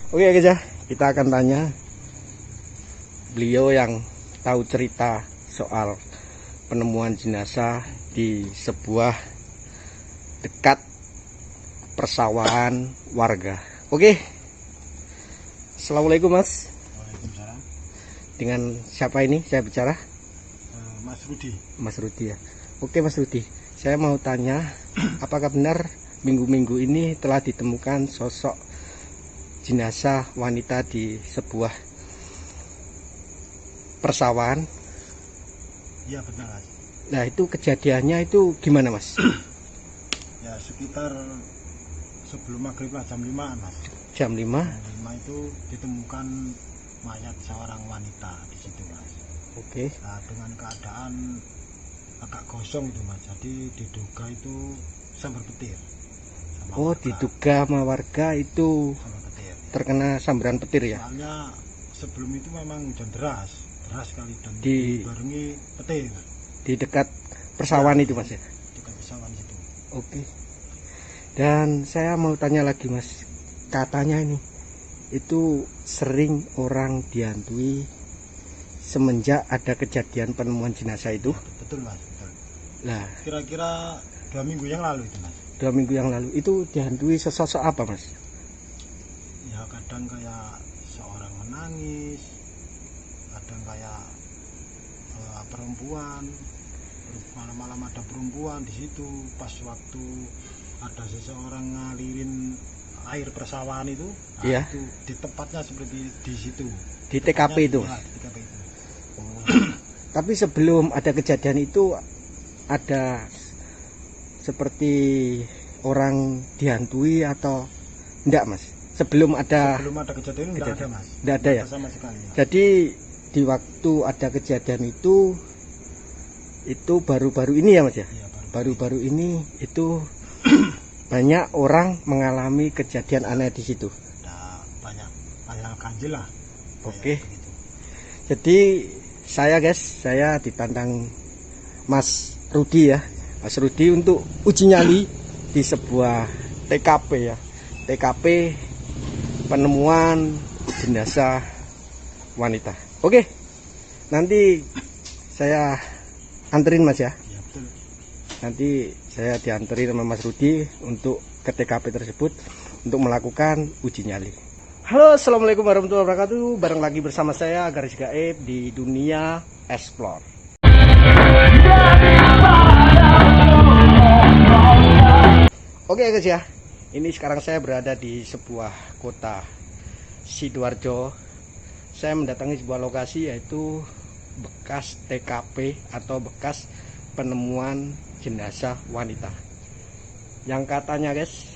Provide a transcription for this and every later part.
Oke guys ya, kita akan tanya beliau yang tahu cerita soal penemuan jenazah di sebuah dekat persawahan warga. Oke, assalamualaikum Mas. Waalaikumsalam. Dengan siapa ini saya bicara? Mas Rudi. Mas Rudi ya. Oke Mas Rudi, saya mau tanya apakah benar minggu-minggu ini telah ditemukan sosok jenazah wanita di sebuah persawahan? Iya benar Mas. Nah itu kejadiannya itu gimana Mas? Ya sekitar sebelum maghrib lah, jam 5 Mas. Jam 5? Jam 5 itu ditemukan mayat seorang wanita di situ Mas. Oke. Nah, dengan keadaan agak gosong itu Mas. Jadi diduga itu sambar petir. Oh diduga sama warga itu sambar petir. terkena sambaran petir ya? Soalnya sebelum itu memang hujan deras sekali dan dibarengi petir. Di dekat persawahan itu Mas ya? Dekat persawahan itu. Oke. Dan saya mau tanya lagi Mas, katanya ini itu sering orang dihantui semenjak ada kejadian penemuan jenazah itu. Ya, betul Mas, betul. Nah, Kira-kira 2 minggu yang lalu itu Mas. 2 minggu yang lalu itu dihantui sosok apa Mas? Ya kadang kayak seorang menangis, kadang kayak perempuan, malam-malam ada perempuan di situ. Pas waktu ada seseorang ngalirin air persawahan itu, Iya. itu di tempatnya seperti di situ. Di TKP itu? Ya, di TKP itu. Tapi sebelum ada kejadian itu ada seperti orang dihantui atau enggak Mas? Sebelum ada kejadian enggak ada Mas. Enggak ada ya? Sama sekali. Ya. Jadi di waktu ada kejadian itu baru-baru ini ya Mas ya? Ya, Baru-baru ini itu banyak orang mengalami kejadian aneh di situ. Ada banyak ganjil lah. Oke. Begitu. Jadi saya ditantang Mas Rudi ya. Mas Rudi untuk uji nyali di sebuah TKP ya. TKP penemuan jenazah wanita. Oke. Nanti saya anterin Mas ya. Ya, betul. Nanti saya dianterin sama Mas Rudi untuk ke TKP tersebut untuk melakukan uji nyali. Halo, assalamualaikum warahmatullahi wabarakatuh. Bareng lagi bersama saya Garis Gaib di dunia explore. Oke guys ya, ini sekarang saya berada di sebuah kota Sidoarjo. Saya mendatangi sebuah lokasi yaitu bekas TKP atau bekas penemuan jenazah wanita yang katanya guys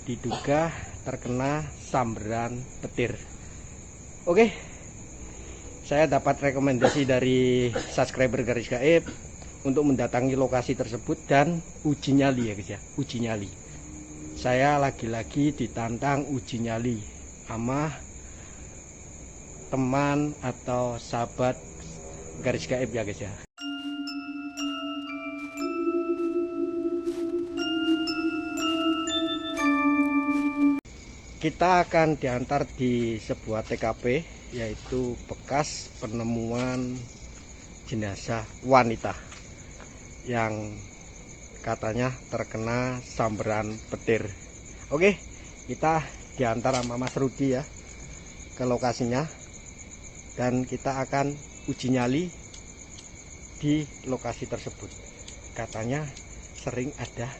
diduga terkena sambaran petir. Oke, saya dapat rekomendasi dari subscriber Garis Gaib untuk mendatangi lokasi tersebut dan uji nyali ya guys ya, uji nyali. Saya lagi-lagi ditantang uji nyali sama teman atau sahabat Garis Gaib ya guys ya. Kita akan diantar di sebuah TKP yaitu bekas penemuan jenazah wanita yang katanya terkena sambaran petir. Oke, kita diantar sama Mas Rudi ya ke lokasinya dan kita akan uji nyali di lokasi tersebut. Katanya sering ada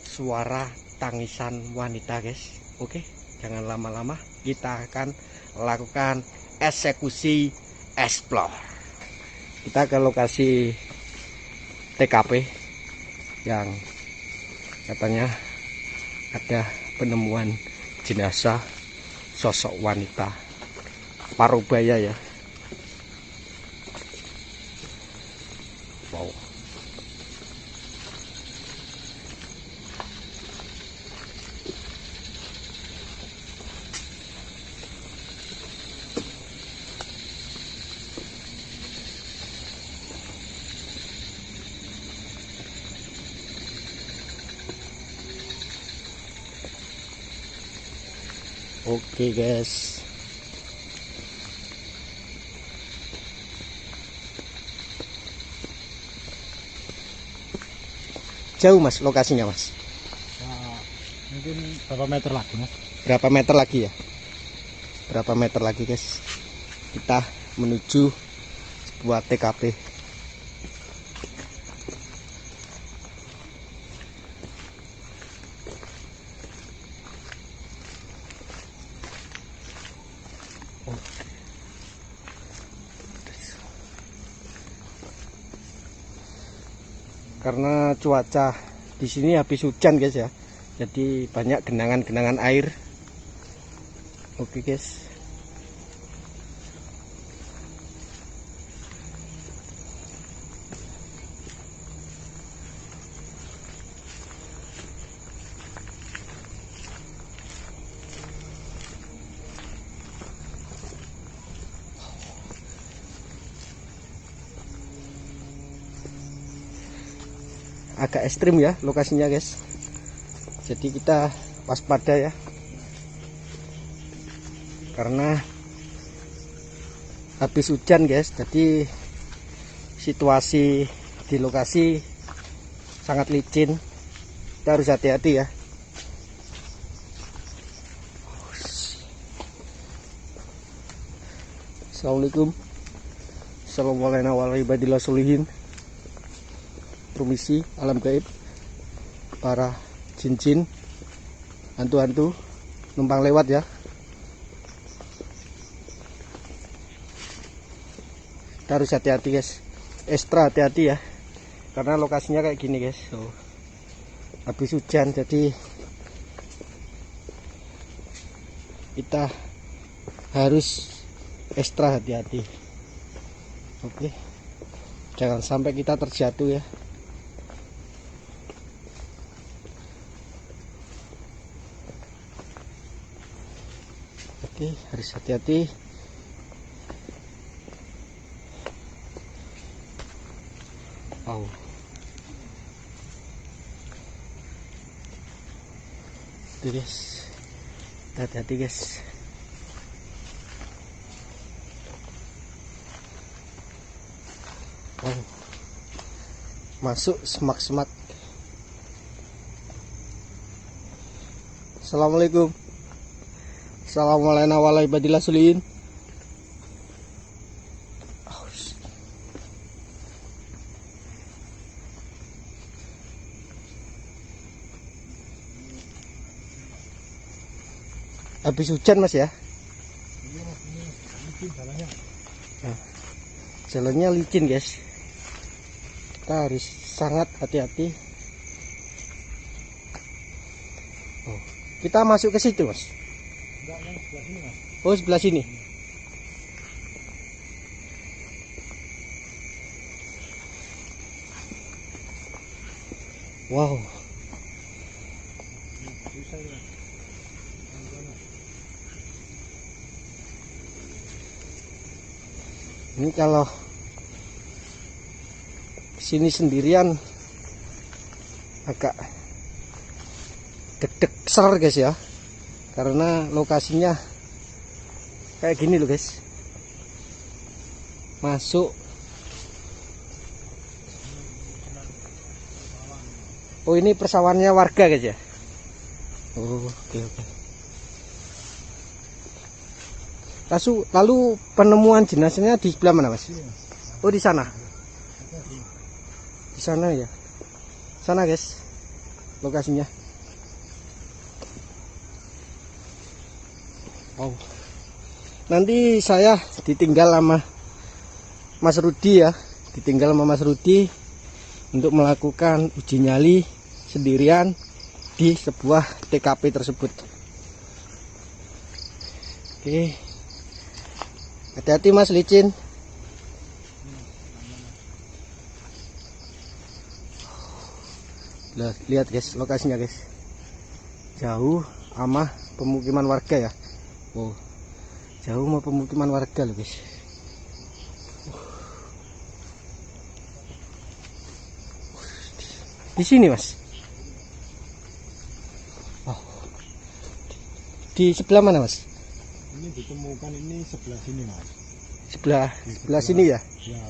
suara tangisan wanita guys. Oke, jangan lama-lama, kita akan lakukan eksekusi explore. Kita ke lokasi TKP yang katanya ada penemuan jenazah sosok wanita Parubaya ya. Wow. Oke guys. Jauh mas lokasinya mas? Nah, mungkin berapa meter lagi mas? Berapa meter lagi ya? Berapa meter lagi guys? Kita menuju sebuah TKP. Karena cuaca di sini habis hujan guys ya, jadi banyak genangan-genangan air. Oke guys. Agak ekstrim ya lokasinya guys, jadi kita waspada ya, karena habis hujan guys, jadi situasi di lokasi sangat licin, kita harus hati-hati ya. Assalamualaikum, assalamualaikum warahmatullahi wabarakatuh. Permisi alam gaib, para jin-jin, hantu-hantu numpang lewat ya. Kita harus hati-hati guys, ekstra hati-hati ya, karena lokasinya kayak gini guys. Habis hujan, jadi kita harus ekstra hati-hati. Oke, jangan sampai kita terjatuh ya. Oke, harus hati-hati. Wow. Tuh guys, hati-hati guys. Wow. Masuk semak-semak. Assalamualaikum. Assalamualaikum warahmatullahi wabarakatuh. Habis hujan mas ya? Nah, jalannya licin guys, kita harus sangat hati-hati. Oh, kita masuk ke situ mas? Oh sebelah sini. Wow. Ini kalau sini sendirian agak deg-deg ser guys ya, karena lokasinya kayak gini loh guys. Masuk. Oh ini persawahannya warga guys ya. Oh, oke. Lalu penemuan jenazahnya di sebelah mana mas? Oh di sana. Di sana ya. Sana guys, lokasinya. Wow. Nanti saya ditinggal sama Mas Rudi ya, ditinggal sama Mas Rudi untuk melakukan uji nyali sendirian di sebuah TKP tersebut. Oke, hati-hati mas, licin. Lihat guys lokasinya guys, jauh sama pemukiman warga ya. Wow, jauh sama pemukiman warga loh guys. Di sini mas. Oh, Di sebelah mana, Mas? Ini ditemukan ini sebelah sini, Mas. Sebelah sini ya? Ya,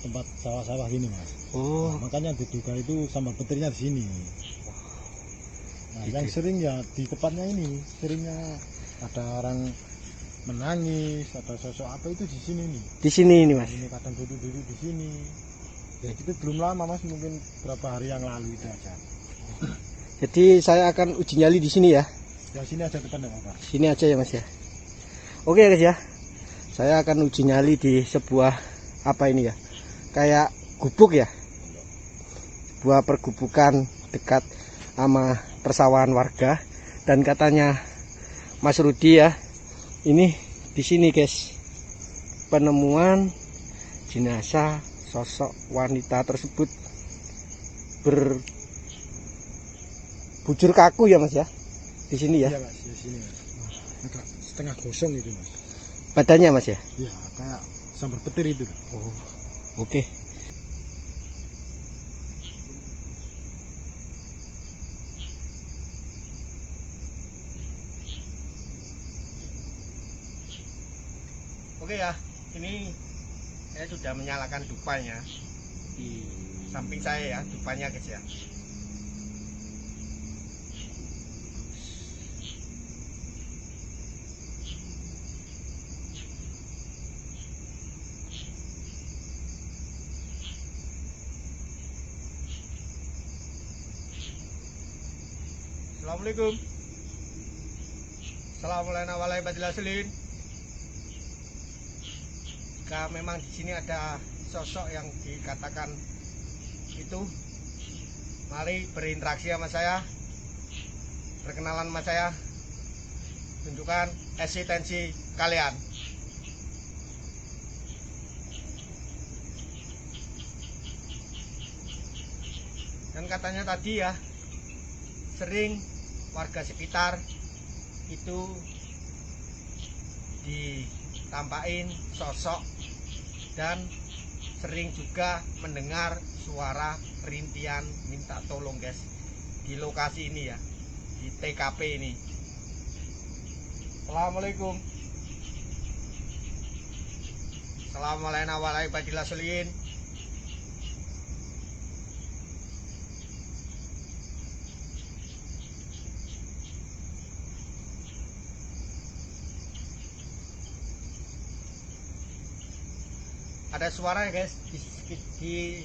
tempat sawah-sawah gini, Mas. Oh, Nah, makanya diduga itu sambal petirnya di sini. Nah, yang sering ya di tempatnya ini, seringnya ada orang menangis, ada sosok apa itu di sini nih. di sini ini, Mas. Ini kadang duduk-duduk di sini. Ya itu belum lama, Mas, mungkin berapa hari yang lalu itu aja. Jadi saya akan uji nyali di sini ya. Ya sini aja depan enggak apa-apa. Sini aja ya, Mas ya. Oke guys ya. Saya akan uji nyali di sebuah apa ini ya? Kayak gubuk ya. Sebuah pergubukan dekat sama persawahan warga, dan katanya Mas Rudi ya, ini di sini guys, penemuan jenazah sosok wanita tersebut berbujur kaku ya, Mas ya, di sini ya. Iya, Mas, ya sini, Mas. Agak setengah gosong itu, Mas. Badannya, Mas ya. Iya, kayak sambal petir itu. Oh, oke. Oke ya, ini saya sudah menyalakan dupanya di samping saya ya, dupanya guys ya. Assalamualaikum. Assalamualaikum warahmatullahi wabarakatuh. Jika memang di sini ada sosok yang dikatakan itu, mari berinteraksi sama saya, perkenalan sama saya, tunjukkan eksistensi kalian. Dan katanya tadi ya, sering warga sekitar itu ditampain sosok, dan sering juga mendengar suara rintian minta tolong guys di lokasi ini ya, di TKP ini. Assalamualaikum. Assalamualaikum warahmatullahi wabarakatuh. Ada suara ya guys di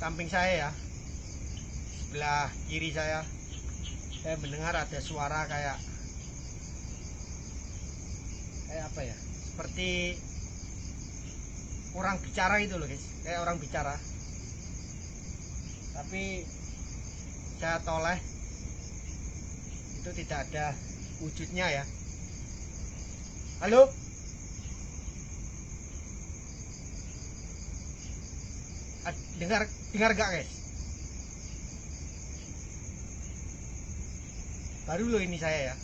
samping saya ya, sebelah kiri saya mendengar ada suara kayak apa ya, seperti orang bicara itu loh guys, kayak orang bicara, tapi saya toleh itu tidak ada wujudnya ya. Halo. Dengar gak guys? Baru loh ini saya ya,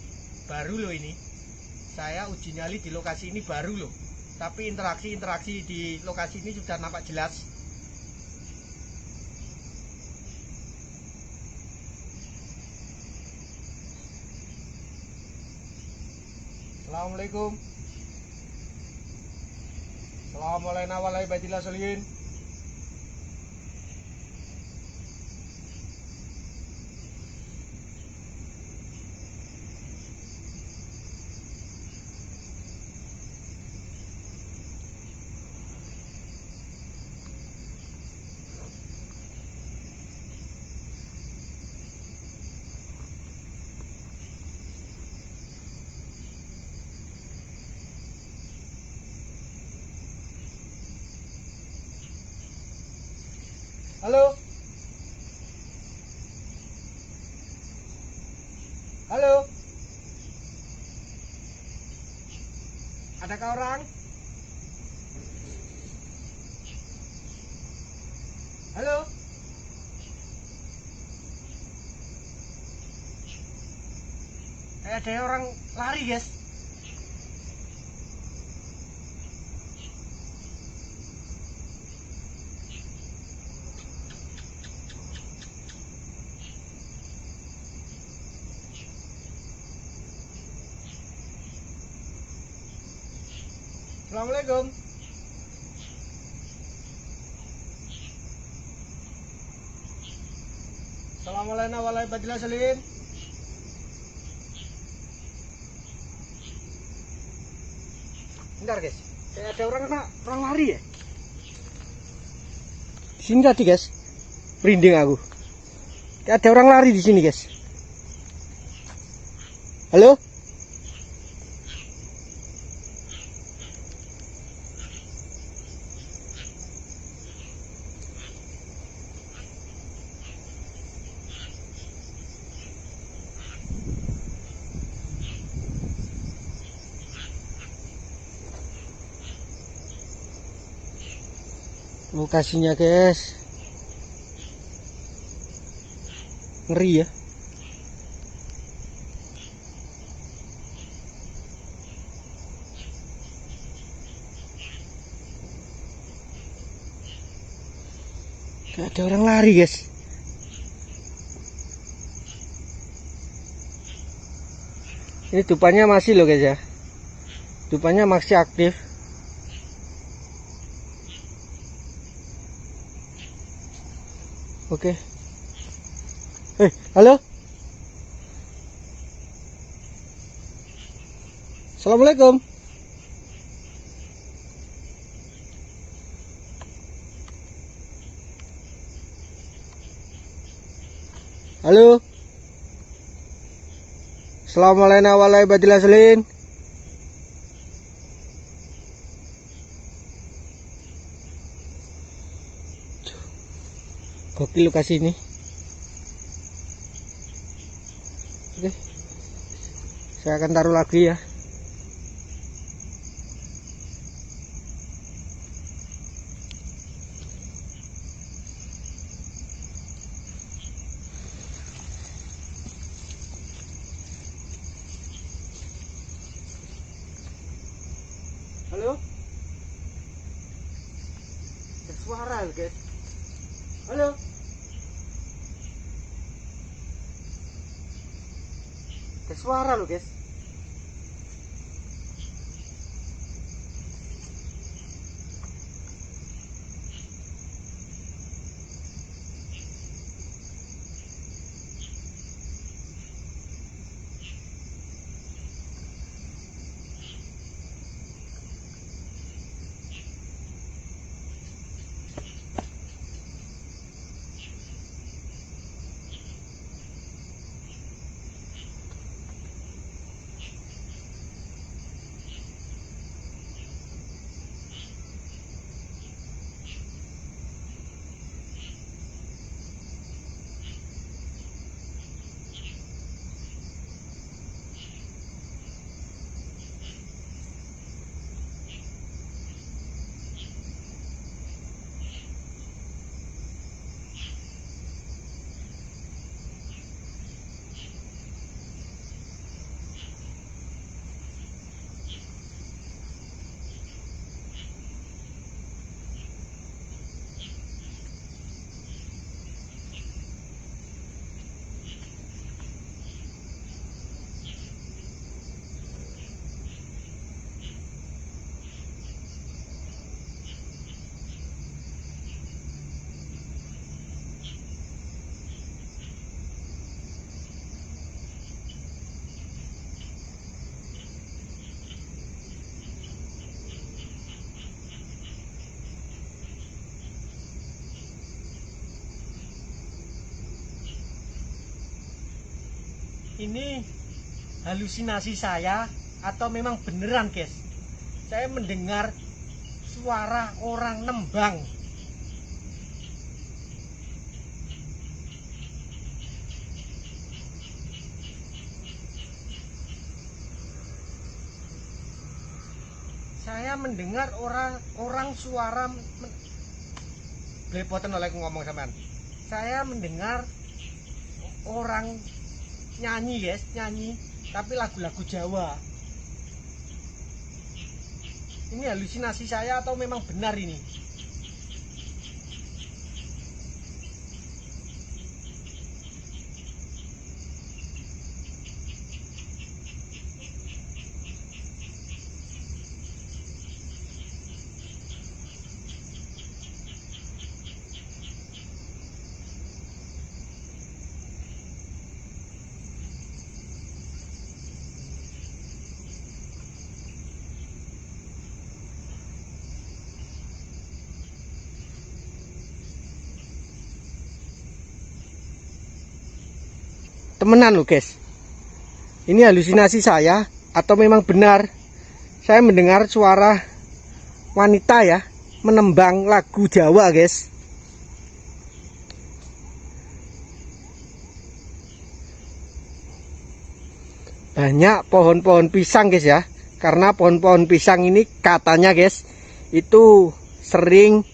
baru loh ini saya uji nyali di lokasi ini baru loh, tapi interaksi di lokasi ini sudah nampak jelas. Assalamualaikum. Assalamualaikum warahmatullahi wabarakatuh. Halo. Halo. Adakah orang? Halo. Ada orang lari, guys. Assalamualaikum. Assalamualaikum warahmatullahi wabarakatuh. Bentar guys, kayak ada orang lari ya. Di sini tadi guys, merinding aku. Kayak ada orang lari di sini guys. Halo? Lokasinya guys, ngeri ya. Kayak ada orang lari guys. Ini dupannya masih loh guys ya, dupannya masih aktif. Oke. Halo. Assalamualaikum. Halo. Assalamualaikum warahmatullahi wabarakatuh. Gokil lokasi ini. Oke, saya akan taruh lagi ya. Halo, ada suara guys. Halo. Ada suara loh guys. Ini halusinasi saya atau memang beneran guys? Saya mendengar suara orang nembang. Saya mendengar orang suara belepotan oleh ngomong sampean. Saya mendengar orang nyanyi guys, nyanyi tapi lagu-lagu Jawa. Ini halusinasi saya atau memang benar ini? Temenan loh guys. Ini halusinasi saya atau memang benar saya mendengar suara wanita ya menembang lagu Jawa guys. Banyak pohon-pohon pisang guys ya. Karena pohon-pohon pisang ini katanya guys itu sering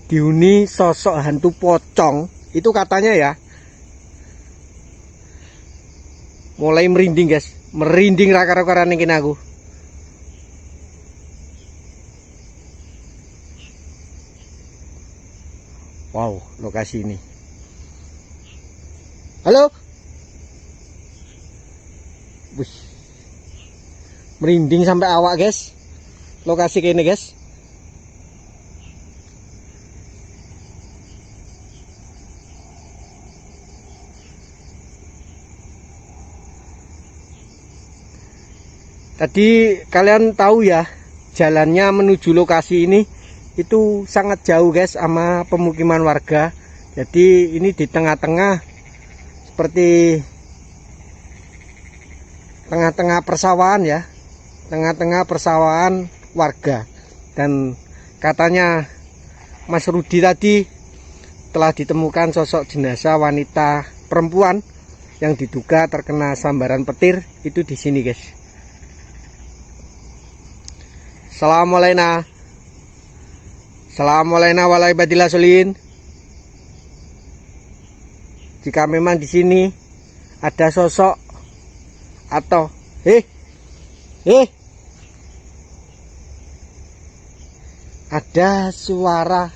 dihuni sosok hantu pocong. Itu katanya ya. Mulai merinding guys. Merinding raka-raka nengkin aku. Wow, lokasi ini. Halo. Wih. Merinding sampai awak guys. Lokasi kayak ini guys. Tadi kalian tahu ya, jalannya menuju lokasi ini itu sangat jauh guys sama pemukiman warga. Jadi ini di tengah-tengah seperti tengah-tengah persawahan ya, tengah-tengah persawahan warga. Dan katanya Mas Rudi tadi telah ditemukan sosok jenazah wanita perempuan yang diduga terkena sambaran petir itu di sini guys. Assalamualaikum. Assalamualaikum warahmatullahi wabarakatuh. Jika memang di sini ada sosok atau ada suara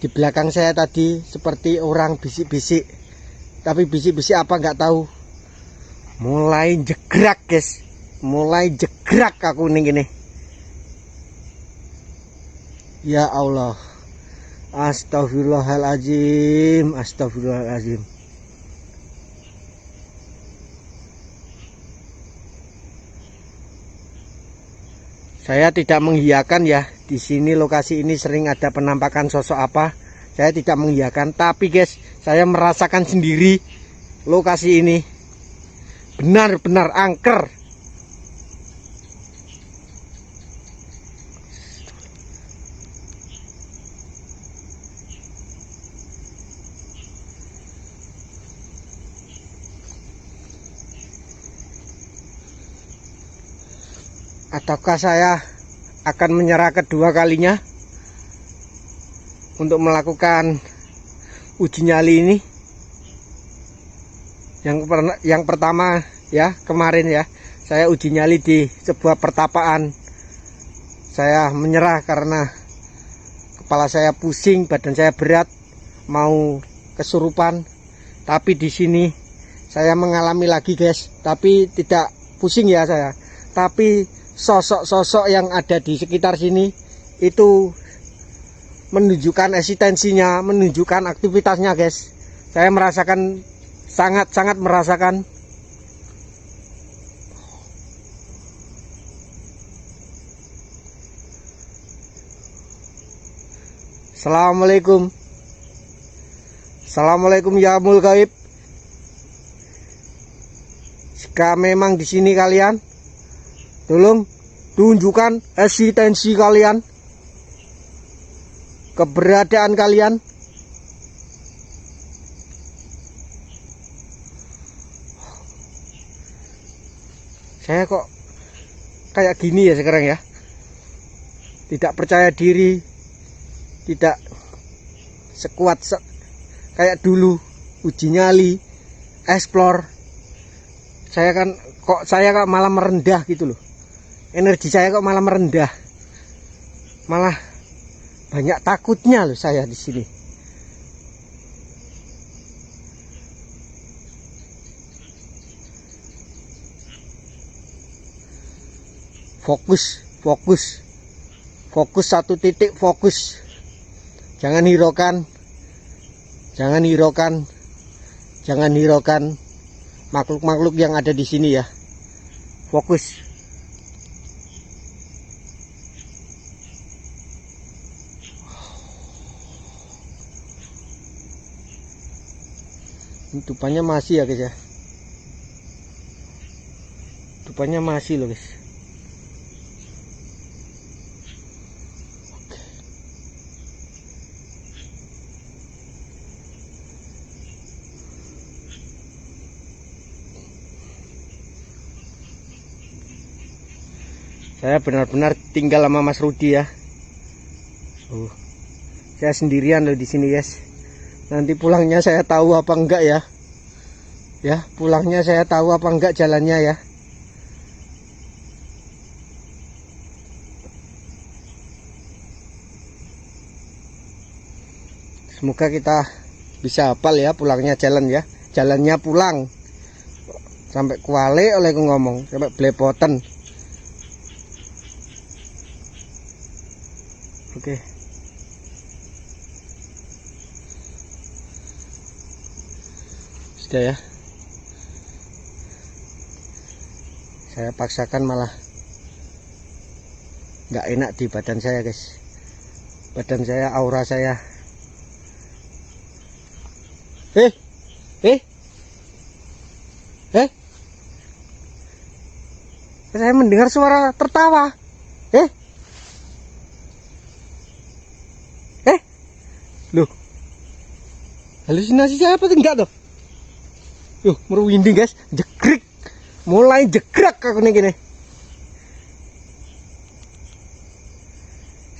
di belakang saya tadi seperti orang bisik-bisik, tapi bisik-bisik apa nggak tahu. Mulai jegrak guys, mulai jegrak aku nih gini. Ya Allah, astagfirullahaladzim, astagfirullahaladzim. Saya tidak mengiyakan ya, di sini lokasi ini sering ada penampakan sosok apa. Saya tidak mengiyakan, tapi guys, saya merasakan sendiri lokasi ini benar-benar angker. Ataukah saya akan menyerah kedua kalinya untuk melakukan uji nyali ini? Yang pertama ya, kemarin ya, saya uji nyali di sebuah pertapaan. Saya menyerah karena kepala saya pusing, badan saya berat, mau kesurupan. Tapi di sini saya mengalami lagi guys, tapi tidak pusing ya saya. Tapi sosok-sosok yang ada di sekitar sini itu menunjukkan eksistensinya, menunjukkan aktivitasnya guys. Saya merasakan, sangat-sangat merasakan. Assalamualaikum. Assalamualaikum ya mul gaib. Jika memang di sini kalian, tolong tunjukkan eksistensi kalian, keberadaan kalian. Saya kok kayak gini ya sekarang ya, tidak percaya diri, tidak sekuat kayak dulu uji nyali, explore. Saya kok malah merendah gitu loh. Energi saya kok malah merendah. Malah banyak takutnya loh saya di sini. Fokus, fokus. Fokus satu titik, fokus. Jangan hiraukan. Jangan hiraukan. Jangan hiraukan makhluk-makhluk yang ada di sini ya. Fokus. Ini tupannya masih ya guys ya. Tupannya masih loh guys. Saya benar-benar tinggal sama Mas Rudi ya. Saya sendirian loh di sini guys. Nanti pulangnya saya tahu apa enggak ya. Ya, pulangnya saya tahu apa enggak jalannya ya. Semoga kita bisa hafal ya pulangnya jalan ya. Jalannya pulang. Sampai kuale oleh aku ngomong, sampai belepoten. Oke. Sudah ya. Saya paksakan malah nggak enak di badan saya guys. Badan saya, aura saya. Saya mendengar suara tertawa. Loh, halusinasi saya apa enggak tuh? Yuh, merwinding guys, jegrik, mulai jegrak aku nih gini.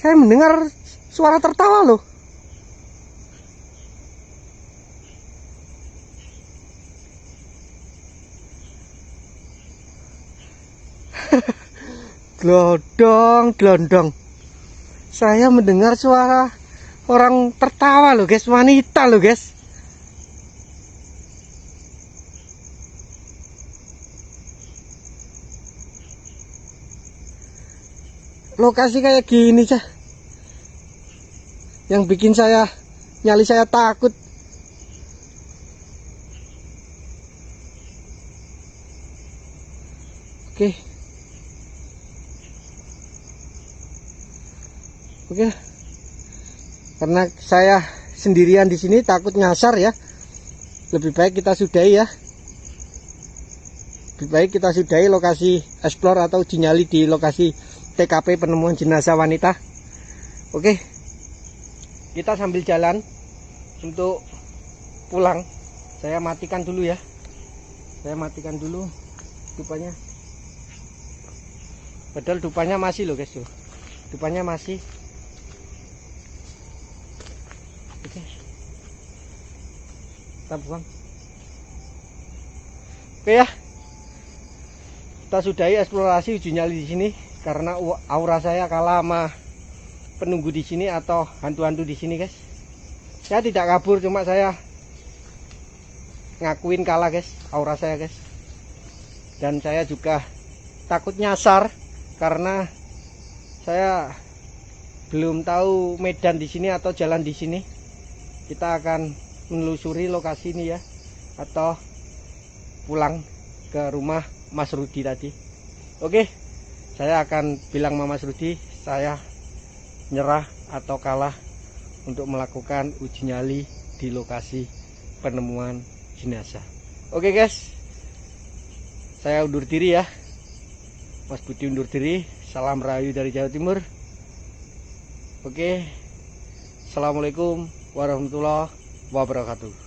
Saya mendengar suara tertawa loh. Glodong, glondong. Saya mendengar suara orang tertawa loh guys, wanita loh guys. Lokasi kayak gini cah, yang bikin saya nyali saya takut. Oke. Karena saya sendirian di sini takut nyasar ya. Lebih baik kita sudahi ya. Lebih baik kita sudahi lokasi explore atau uji nyali di lokasi TKP penemuan jenazah wanita. Oke. Kita sambil jalan untuk pulang. Saya matikan dulu ya. Saya matikan dulu dupanya. Padahal dupanya masih loh guys tuh. Dupanya masih. Oke. Kita buang. Oke ya. Kita sudahi eksplorasi uji nyali di sini karena aura saya kalah sama penunggu di sini atau hantu-hantu di sini, guys. Saya tidak kabur, cuma saya ngakuin kalah, guys, aura saya, guys. Dan saya juga takut nyasar karena saya belum tahu medan di sini atau jalan di sini. Kita akan menelusuri lokasi ini ya, atau pulang ke rumah Mas Rudi tadi. Oke, saya akan bilang sama Mas Rudi saya nyerah atau kalah untuk melakukan uji nyali di lokasi penemuan jenazah. Oke guys, saya undur diri ya. Mas Budi undur diri. Salam rahayu dari Jawa Timur. Oke, assalamualaikum warahmatullahi wabarakatuh.